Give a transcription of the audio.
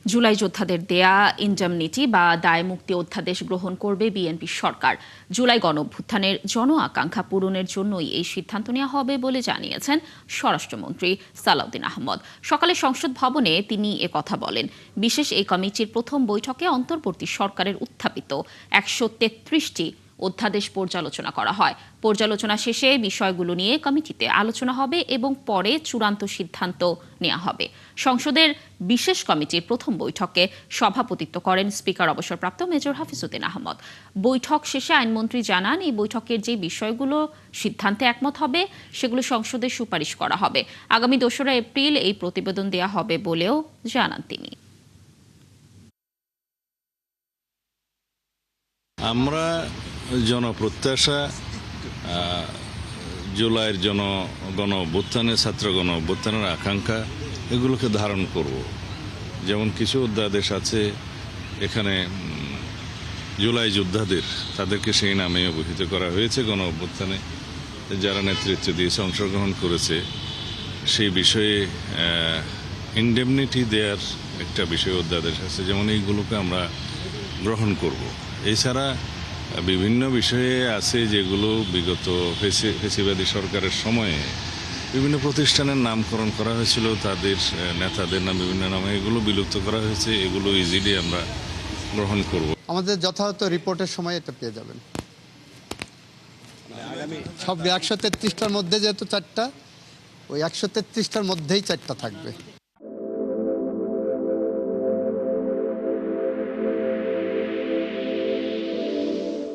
জুলাই যোদ্ধাদের দেয়া ইন্ডেমনিটি বা দায়মুক্তি অধ্যাদেশ গ্রহণ করবে বিএনপি সরকার। জুলাই গণঅভ্যুত্থানের জন আকাঙ্ক্ষা পূরণের জন্যই এই সিদ্ধান্ত নেওয়া হবে বলে জানিয়েছেন স্বরাষ্ট্রমন্ত্রী সালাউদ্দিন আহমদ। সকালে সংসদ ভবনে তিনি একথা বলেন। বিশেষ এই কমিটির প্রথম বৈঠকে অন্তর্বর্তী সরকারের উত্থাপিত ১৩৩টি অধ্যাদেশ পর্যালোচনা করা হয়। পর্যালোচনা শেষে বিষয়গুলো নিয়ে কমিটিতে আলোচনা হবে এবং পরে চূড়ান্ত সিদ্ধান্ত নেওয়া হবে। সংসদের বিশেষ কমিটির প্রথম বৈঠকে সভাপতিত্ব করেন স্পিকার অবসরপ্রাপ্ত মেজর হাফিজউদ্দিন আহমদ। বৈঠক শেষে আইনমন্ত্রী জানান, এই বৈঠকের যে বিষয়গুলো সিদ্ধান্তে একমত হবে সেগুলো সংসদে সুপারিশ করা হবে। আগামী ২রা এপ্রিল এই প্রতিবেদন দেওয়া হবে বলেও জানান তিনি। আমরা জনপ্রত্যাশা, জুলাইয়ের গণ অভ্যুত্থানের ছাত্র গণ অভ্যুত্থানের আকাঙ্ক্ষা এগুলোকে ধারণ করব। যেমন কিছু অধ্যাদেশ আছে এখানে জুলাই যোদ্ধাদের তাদেরকে সেই নামে অভিহিত করা হয়েছে। গণ অভ্যুত্থানে যারা নেতৃত্ব দিয়েছে, অংশগ্রহণ করেছে, সেই বিষয়ে ইন্ডেমনিটি দেওয়ার একটা বিষয় অধ্যাদেশ আছে, যেমন এইগুলোকে আমরা গ্রহণ করব। এছাড়া বিভিন্ন বিষয়ে আছে যেগুলো বিগত ফেসিবাদী সরকারের সময়ে বিভিন্ন প্রতিষ্ঠানের নামকরণ করা হয়েছিল, তাদের নেতাদের নাম বিভিন্ন নামে, এগুলো বিলুপ্ত করা হয়েছে। এগুলো ইজিলি আমরা গ্রহণ করব। আমাদের যথাযথ রিপোর্টের সময় এটা পেয়ে যাবেন। সব ১৩৩টার মধ্যে যেহেতু ৪টা, ওই ১৩৩টার মধ্যেই ৪টা থাকবে।